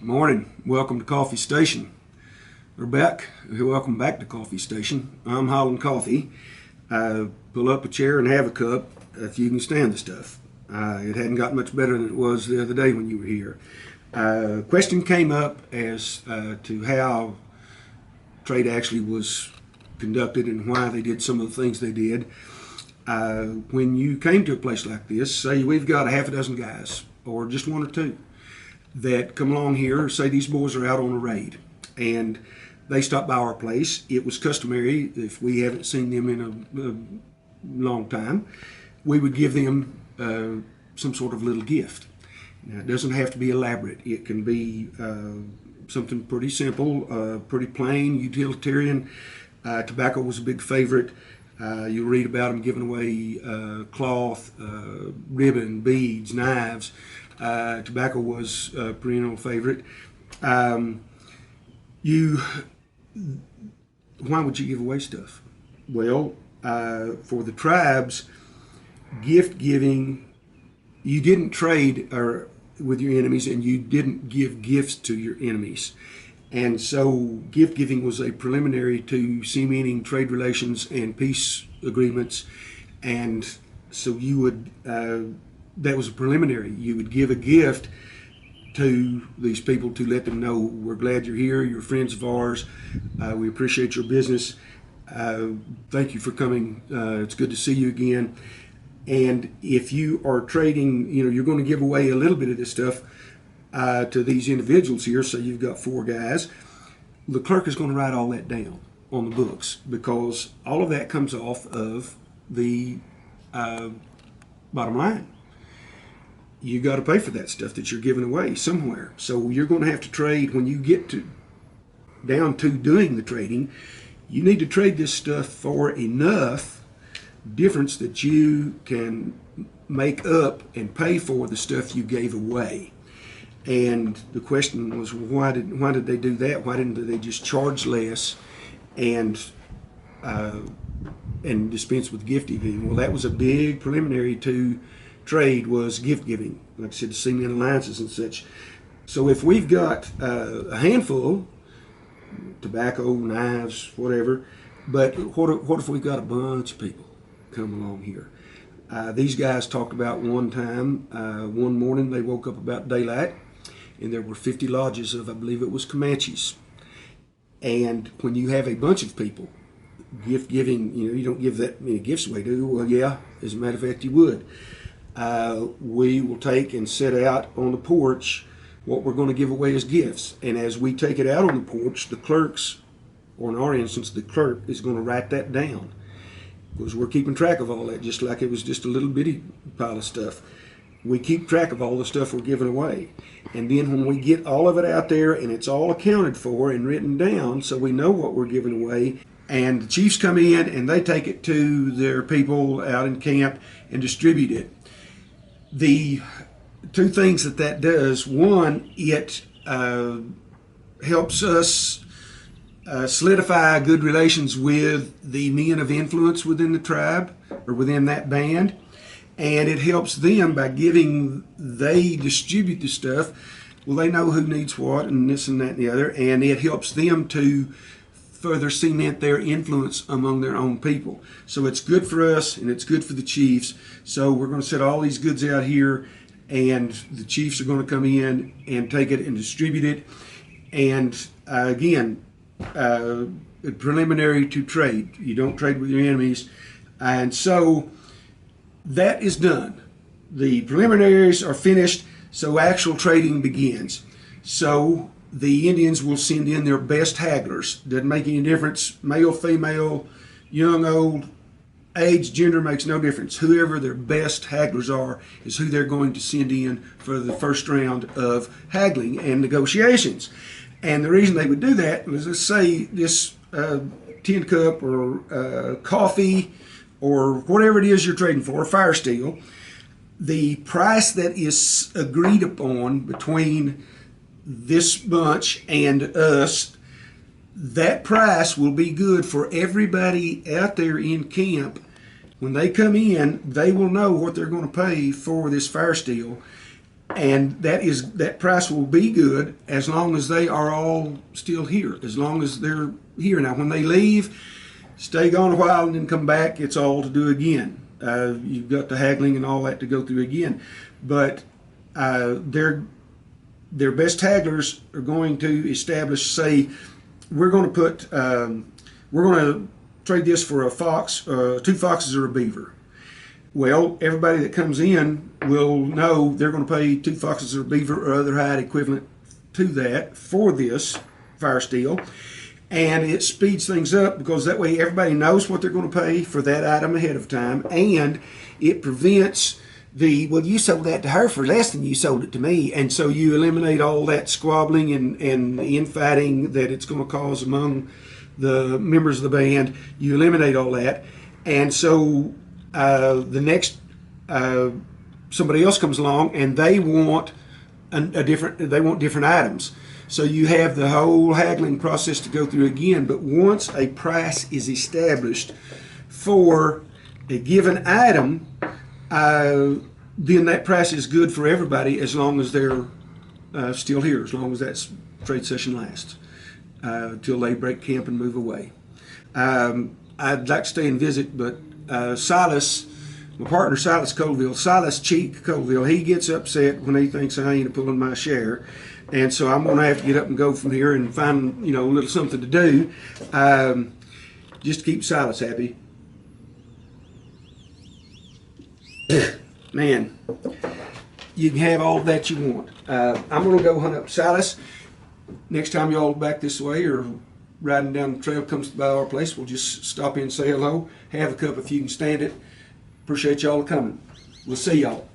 Morning. Welcome to Coffee Station. We're back. Welcome back to Coffee Station. I'm Holland Coffee. Pull up a chair and have a cup if you can stand the stuff. It hadn't got much better than it was the other day when you were here. Question came up as to how trade actually was conducted and why they did some of the things they did. When you came to a place like this, say we've got a half a dozen guys or just one or two that come along here, say these boys are out on a raid and they stop by our place. It was customary, if we haven't seen them in a long time, we would give them some sort of little gift. Now, it doesn't have to be elaborate. It can be something pretty simple, pretty plain, utilitarian. Tobacco was a big favorite. You read about them giving away cloth, ribbon, beads, knives. Tobacco was a perennial favorite. Why would you give away stuff? Well, for the tribes, gift giving, you didn't trade with your enemies and you didn't give gifts to your enemies. And so gift giving was a preliminary to cementing trade relations and peace agreements. And so you would, that was a preliminary. You would give a gift to these people to let them know, we're glad you're here, you're friends of ours, we appreciate your business, thank you for coming, it's good to see you again. And if you are trading, you're going to give away a little bit of this stuff to these individuals here, so you've got 4 guys, the clerk is going to write all that down on the books because all of that comes off of the bottom line. You got to pay for that stuff that you're giving away somewhere. So you're going to have to trade when you get down to doing the trading. You need to trade this stuff for enough difference that you can make up and pay for the stuff you gave away. And the question was, why did they do that? Why didn't they just charge less and dispense with gift giving? Well, that was a big preliminary to trade, was gift giving, like I said, cement alliances and such. So if we've got a handful, tobacco, knives, whatever, but what if we've got a bunch of people come along here? These guys talked about one time, one morning they woke up about daylight and there were 50 lodges of, I believe it was Comanches. And when you have a bunch of people, gift giving, you don't give that many gifts away, do you? Well, yeah, as a matter of fact, you would. We will take and set out on the porch what we're going to give away as gifts. And as we take it out on the porch, the clerks, or in our instance, the clerk is going to write that down. Because we're keeping track of all that, just like it was just a little bitty pile of stuff. We keep track of all the stuff we're giving away. And then when we get all of it out there and it's all accounted for and written down so we know what we're giving away, and the chiefs come in and they take it to their people out in camp and distribute it. The 2 things that does, one, it helps us solidify good relations with the men of influence within the tribe or within that band, and it helps them by they distribute the stuff. Well, they know who needs what and this and that and the other, and it helps them to further cement their influence among their own people. So it's good for us and it's good for the chiefs. So we're going to set all these goods out here and the chiefs are going to come in and take it and distribute it. And again, preliminary to trade. You don't trade with your enemies. And so that is done. The preliminaries are finished, so actual trading begins. So the Indians will send in their best hagglers. Doesn't make any difference, male, female, young, old, age, gender makes no difference. Whoever their best hagglers are is who they're going to send in for the first round of haggling and negotiations. And the reason they would do that was, let's say this tin cup or coffee or whatever it is you're trading for, fire steel, the price that is agreed upon between this bunch and us, that price will be good for everybody out there in camp. When they come in, they will know what they're going to pay for this fire steel, and that price will be good as long as they are all still here, as long as they're here. Now, when they leave, stay gone a while and then come back, it's all to do again. You've got the haggling and all that to go through again. But their best hagglers are going to establish, say, we're going to trade this for a fox, 2 foxes or a beaver. Well, everybody that comes in will know they're going to pay 2 foxes or a beaver or other hide equivalent to that for this fire steel. And it speeds things up because that way everybody knows what they're going to pay for that item ahead of time, and it prevents well, you sold that to her for less than you sold it to me, and so you eliminate all that squabbling and infighting that it's going to cause among the members of the band. You eliminate all that, and so the next somebody else comes along and they want different items. So you have the whole haggling process to go through again. But once a price is established for a given item, then that price is good for everybody as long as they're still here, as long as that trade session lasts, till they break camp and move away. I'd like to stay and visit, but Silas, my partner Silas Cheek Colville, he gets upset when he thinks I ain't pulling my share. And so I'm going to have to get up and go from here and find, a little something to do, just to keep Silas happy. Man, you can have all that you want. I'm going to go hunt up Silas. Next time y'all back this way or riding down the trail comes by our place, we'll just stop in and say hello, have a cup if you can stand it. Appreciate y'all coming. We'll see y'all.